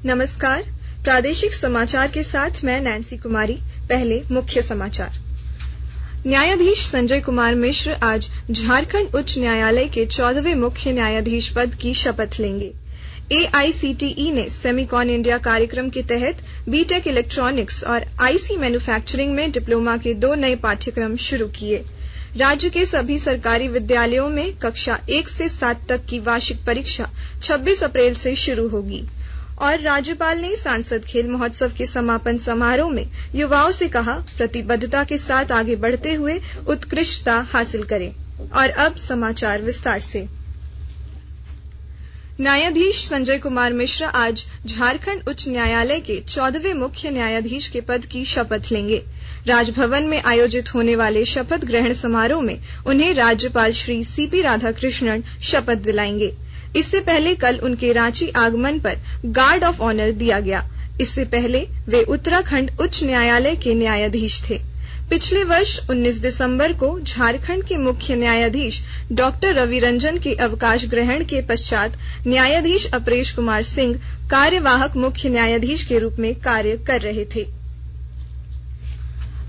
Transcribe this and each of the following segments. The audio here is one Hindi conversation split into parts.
नमस्कार, प्रादेशिक समाचार के साथ मैं नैन्सी कुमारी। पहले मुख्य समाचार। न्यायाधीश संजय कुमार मिश्र आज झारखंड उच्च न्यायालय के 14वें मुख्य न्यायाधीश पद की शपथ लेंगे। AICTE ने सेमिकॉन इंडिया कार्यक्रम के तहत बीटेक इलेक्ट्रॉनिक्स और IC मैन्युफैक्चरिंग में डिप्लोमा के 2 नए पाठ्यक्रम शुरू किए। राज्य के सभी सरकारी विद्यालयों में कक्षा 1 से 7 तक की वार्षिक परीक्षा 26 अप्रैल से शुरू होगी। और राज्यपाल ने सांसद खेल महोत्सव के समापन समारोह में युवाओं से कहा, प्रतिबद्धता के साथ आगे बढ़ते हुए उत्कृष्टता हासिल करें। और अब समाचार विस्तार से। न्यायाधीश संजय कुमार मिश्रा आज झारखंड उच्च न्यायालय के 14वें मुख्य न्यायाधीश के पद की शपथ लेंगे। राजभवन में आयोजित होने वाले शपथ ग्रहण समारोह में उन्हें राज्यपाल श्री CP राधाकृष्णन शपथ दिलाएंगे। इससे पहले कल उनके रांची आगमन पर गार्ड ऑफ ऑनर दिया गया। इससे पहले वे उत्तराखंड उच्च न्यायालय के न्यायाधीश थे। पिछले वर्ष 19 दिसंबर को झारखंड के मुख्य न्यायाधीश डॉक्टर रवि रंजन के अवकाश ग्रहण के पश्चात न्यायाधीश अपरेश कुमार सिंह कार्यवाहक मुख्य न्यायाधीश के रूप में कार्य कर रहे थे।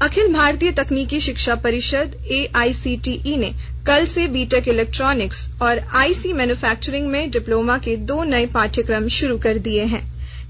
अखिल भारतीय तकनीकी शिक्षा परिषद AICTE ने कल से बीटेक इलेक्ट्रॉनिक्स और IC मैन्युफैक्चरिंग में डिप्लोमा के 2 नए पाठ्यक्रम शुरू कर दिए हैं।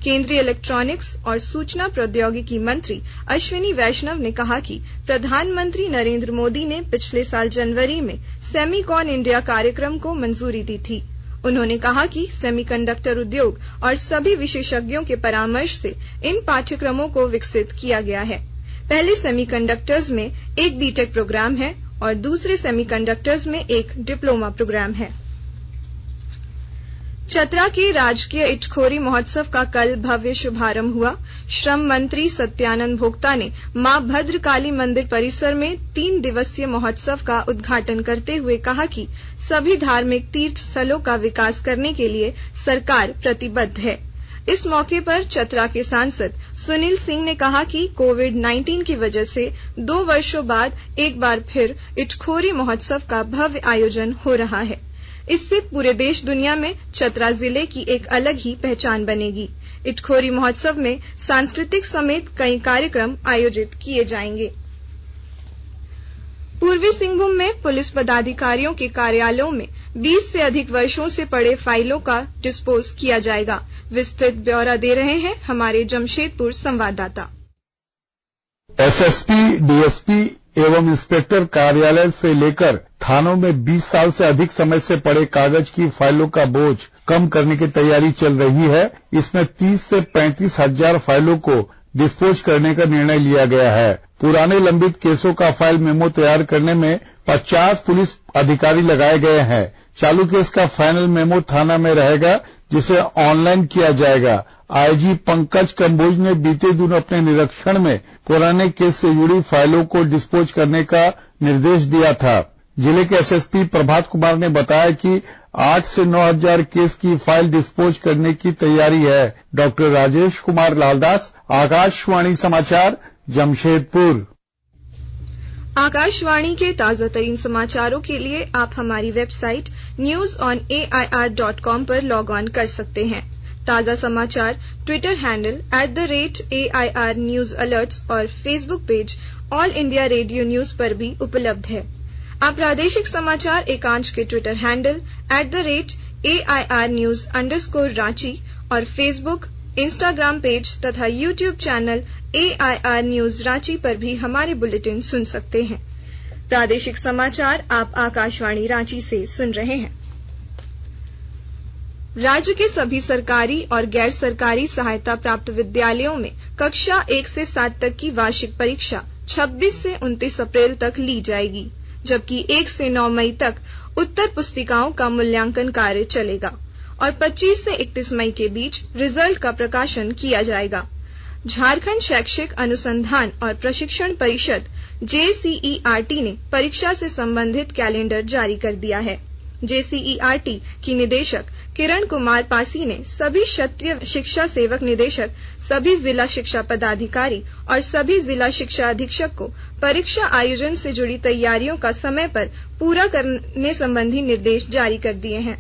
केंद्रीय इलेक्ट्रॉनिक्स और सूचना प्रौद्योगिकी मंत्री अश्विनी वैष्णव ने कहा कि प्रधानमंत्री नरेंद्र मोदी ने पिछले साल जनवरी में सेमिकॉन इंडिया कार्यक्रम को मंजूरी दी थी। उन्होंने कहा कि सेमीकंडक्टर उद्योग और सभी विशेषज्ञों के परामर्श से इन पाठ्यक्रमों को विकसित किया गया है। पहले सेमीकंडक्टर्स में एक बीटेक प्रोग्राम है और दूसरे सेमीकंडक्टर्स में एक डिप्लोमा प्रोग्राम है। चतरा के राजकीय इटखोरी महोत्सव का कल भव्य शुभारंभ हुआ। श्रम मंत्री सत्यानंद भोक्ता ने मां भद्रकाली मंदिर परिसर में 3 दिवसीय महोत्सव का उद्घाटन करते हुए कहा कि सभी धार्मिक तीर्थ स्थलों का विकास करने के लिए सरकार प्रतिबद्ध है। इस मौके पर चतरा के सांसद सुनील सिंह ने कहा कि कोविड-19 की वजह से 2 वर्षों बाद एक बार फिर इटखोरी महोत्सव का भव्य आयोजन हो रहा है। इससे पूरे देश दुनिया में चतरा जिले की एक अलग ही पहचान बनेगी। इटखोरी महोत्सव में सांस्कृतिक समेत कई कार्यक्रम आयोजित किए जाएंगे। पूर्वी सिंहभूम में पुलिस पदाधिकारियों के कार्यालयों में 20 से अधिक वर्षों से पड़े फाइलों का डिस्पोज किया जाएगा। विस्तृत ब्यौरा दे रहे हैं हमारे जमशेदपुर संवाददाता। SSP, DSP एवं इंस्पेक्टर कार्यालय से लेकर थानों में 20 साल से अधिक समय से पड़े कागज की फाइलों का बोझ कम करने की तैयारी चल रही है। इसमें 30 से 35 हजार फाइलों को डिस्पोज करने का निर्णय लिया गया है। पुराने लंबित केसों का फाइल मेमो तैयार करने में 50 पुलिस अधिकारी लगाए गए हैं। चालू केस का फाइनल मेमो थाना में रहेगा, जिसे ऑनलाइन किया जाएगा। IG पंकज कंबोज ने बीते दिनों अपने निरीक्षण में पुराने केस से जुड़ी फाइलों को डिस्पोज करने का निर्देश दिया था। जिले के SSP प्रभात कुमार ने बताया कि 8 से 9 हजार केस की फाइल डिस्पोज करने की तैयारी है। डॉक्टर राजेश कुमार लालदास, आकाशवाणी समाचार, जमशेदपुर। आकाशवाणी के ताजा तरीन समाचारों के लिए आप हमारी वेबसाइट newsonair.com पर लॉग ऑन कर सकते हैं। ताजा समाचार Twitter handle @AIR news alerts और Facebook page all India radio news पर भी उपलब्ध है। आप प्रादेशिक समाचार एकांश के ट्विटर हैंडल @AIR news_Ranchi और फेसबुक, इंस्टाग्राम पेज तथा YouTube channel AIR news Ranchi पर भी हमारे बुलेटिन सुन सकते हैं। प्रादेशिक समाचार आप आकाशवाणी रांची से सुन रहे हैं। राज्य के सभी सरकारी और गैर सरकारी सहायता प्राप्त विद्यालयों में कक्षा 1 से 7 तक की वार्षिक परीक्षा 26 से 29 अप्रैल तक ली जाएगी, जबकि 1 से 9 मई तक उत्तर पुस्तिकाओं का मूल्यांकन कार्य चलेगा और 25 से 31 मई के बीच रिजल्ट का प्रकाशन किया जाएगा। झारखंड शैक्षिक अनुसंधान और प्रशिक्षण परिषद JCERT ने परीक्षा से संबंधित कैलेंडर जारी कर दिया है। JCERT की निदेशक किरण कुमार पासी ने सभी क्षेत्रीय शिक्षा सेवक निदेशक, सभी जिला शिक्षा पदाधिकारी और सभी जिला शिक्षा अधीक्षक को परीक्षा आयोजन से जुड़ी तैयारियों का समय पर पूरा करने संबंधी निर्देश जारी कर दिए हैं।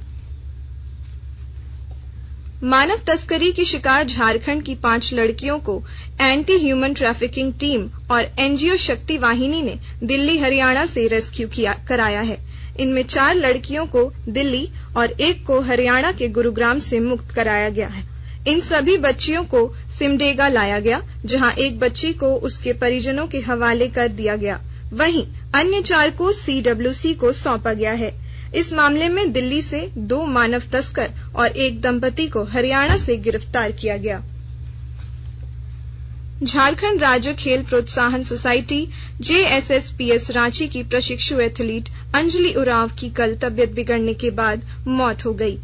मानव तस्करी की शिकार झारखंड की 5 लड़कियों को एंटी ह्यूमन ट्रैफिकिंग टीम और एनजीओ शक्ति वाहिनी ने दिल्ली हरियाणा से रेस्क्यू कराया है। इनमें 4 लड़कियों को दिल्ली और 1 को हरियाणा के गुरुग्राम से मुक्त कराया गया है। इन सभी बच्चियों को सिमडेगा लाया गया, जहां एक बच्ची को उसके परिजनों के हवाले कर दिया गया। वहीं अन्य 4 को CWC को सौंपा गया है। इस मामले में दिल्ली से 2 मानव तस्कर और 1 दंपति को हरियाणा से गिरफ्तार किया गया। झारखंड राज्य खेल प्रोत्साहन सोसाइटी JSSPS रांची की प्रशिक्षु एथलीट अंजलि उरांव की कल तबियत बिगड़ने के बाद मौत हो गई।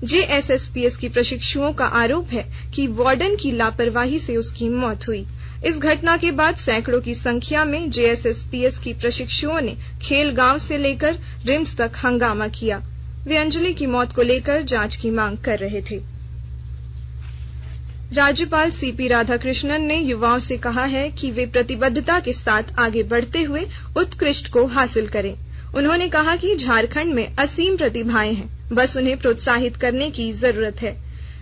JSSPS की प्रशिक्षुओं का आरोप है कि वार्डन की लापरवाही से उसकी मौत हुई। इस घटना के बाद सैकड़ों की संख्या में JSSPS की प्रशिक्षुओं ने खेल गांव से लेकर रिम्स तक हंगामा किया। वे अंजलि की मौत को लेकर जांच की मांग कर रहे थे। राज्यपाल CP राधाकृष्णन ने युवाओं से कहा है कि वे प्रतिबद्धता के साथ आगे बढ़ते हुए उत्कृष्ट को हासिल करें। उन्होंने कहा कि झारखंड में असीम प्रतिभाएं हैं, बस उन्हें प्रोत्साहित करने की जरूरत है।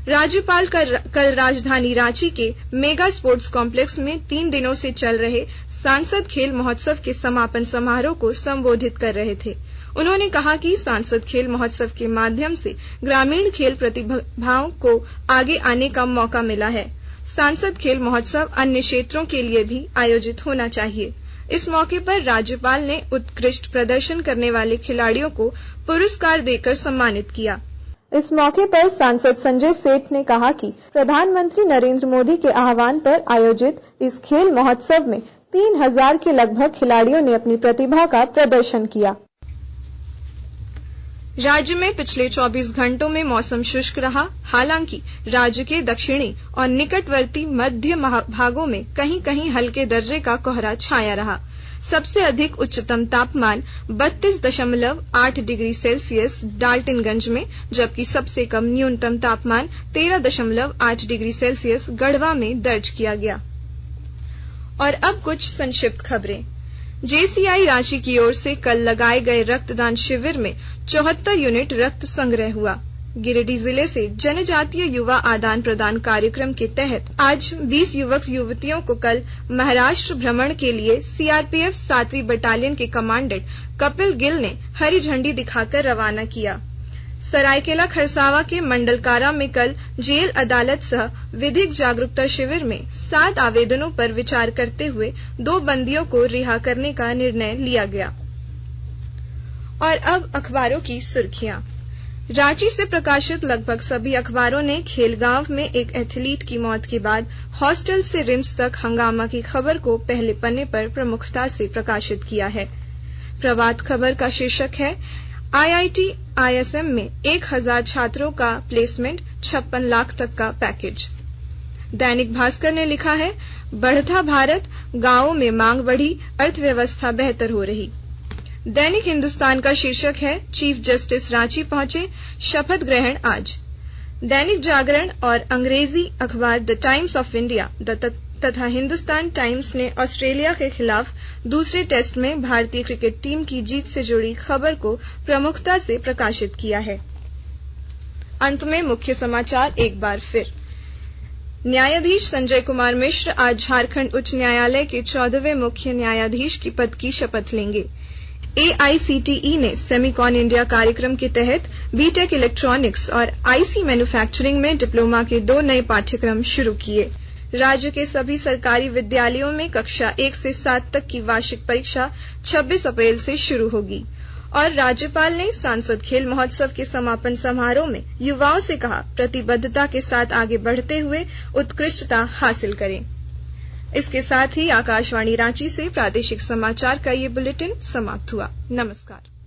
राज्यपाल कल राजधानी रांची के मेगा स्पोर्ट्स कॉम्प्लेक्स में 3 दिनों से चल रहे सांसद खेल महोत्सव के समापन समारोह को संबोधित कर रहे थे। उन्होंने कहा कि सांसद खेल महोत्सव के माध्यम से ग्रामीण खेल प्रतिभाओं को आगे आने का मौका मिला है। सांसद खेल महोत्सव अन्य क्षेत्रों के लिए भी आयोजित होना चाहिए। इस मौके पर राज्यपाल ने उत्कृष्ट प्रदर्शन करने वाले खिलाड़ियों को पुरस्कार देकर सम्मानित किया। इस मौके पर सांसद संजय सेठ ने कहा कि प्रधानमंत्री नरेंद्र मोदी के आह्वान पर आयोजित इस खेल महोत्सव में 3000 के लगभग खिलाड़ियों ने अपनी प्रतिभा का प्रदर्शन किया। राज्य में पिछले 24 घंटों में मौसम शुष्क रहा। हालांकि राज्य के दक्षिणी और निकटवर्ती मध्य भागों में कहीं-कहीं हल्के दर्जे का कोहरा छाया रहा। सबसे अधिक उच्चतम तापमान 32.8 डिग्री सेल्सियस डाल्टनगंज में, जबकि सबसे कम न्यूनतम तापमान 13.8 डिग्री सेल्सियस गढ़वा में दर्ज किया गया। और अब कुछ संक्षिप्त खबरें। JCI रांची की ओर से कल लगाए गए रक्तदान शिविर में 74 यूनिट रक्त संग्रह हुआ। गिरिडीह जिले से जनजातीय युवा आदान प्रदान कार्यक्रम के तहत आज 20 युवक युवतियों को कल महाराष्ट्र भ्रमण के लिए CRPF 7वीं बटालियन के कमांडेंट कपिल गिल ने हरी झंडी दिखाकर रवाना किया। सरायकेला खरसावा के मंडल कारा में कल जेल अदालत सह विधिक जागरूकता शिविर में 7 आवेदनों पर विचार करते हुए 2 बंदियों को रिहा करने का निर्णय लिया गया। और अब अखबारों की सुर्खियां। रांची से प्रकाशित लगभग सभी अखबारों ने खेलगांव में एक एथलीट की मौत के बाद हॉस्टल से रिम्स तक हंगामा की खबर को पहले पन्ने पर प्रमुखता से प्रकाशित किया है। प्रभात खबर का शीर्षक है IIT ISM में 1000 छात्रों का प्लेसमेंट, 56 लाख तक का पैकेज। दैनिक भास्कर ने लिखा है बढ़ता भारत, गांवों में मांग बढ़ी, अर्थव्यवस्था बेहतर हो रही। दैनिक हिंदुस्तान का शीर्षक है चीफ जस्टिस रांची पहुंचे, शपथ ग्रहण आज। दैनिक जागरण और अंग्रेजी अखबार द टाइम्स ऑफ इंडिया तथा हिंदुस्तान टाइम्स ने ऑस्ट्रेलिया के खिलाफ दूसरे टेस्ट में भारतीय क्रिकेट टीम की जीत से जुड़ी खबर को प्रमुखता से प्रकाशित किया है। अंत में मुख्य समाचार एक बार फिर। न्यायाधीश संजय कुमार मिश्र आज झारखंड उच्च न्यायालय के 14वें मुख्य न्यायाधीश की पद की शपथ लेंगे। AICTE ने सेमिकॉन इंडिया कार्यक्रम के तहत बीटेक इलेक्ट्रॉनिक्स और IC मैन्युफैक्चरिंग में डिप्लोमा के 2 नए पाठ्यक्रम शुरू किए। राज्य के सभी सरकारी विद्यालयों में कक्षा 1 से 7 तक की वार्षिक परीक्षा 26 अप्रैल से शुरू होगी। और राज्यपाल ने सांसद खेल महोत्सव के समापन समारोह में युवाओं से कहा, प्रतिबद्धता के साथ आगे बढ़ते हुए उत्कृष्टता हासिल करें। इसके साथ ही आकाशवाणी रांची से प्रादेशिक समाचार का ये बुलेटिन समाप्त हुआ। नमस्कार।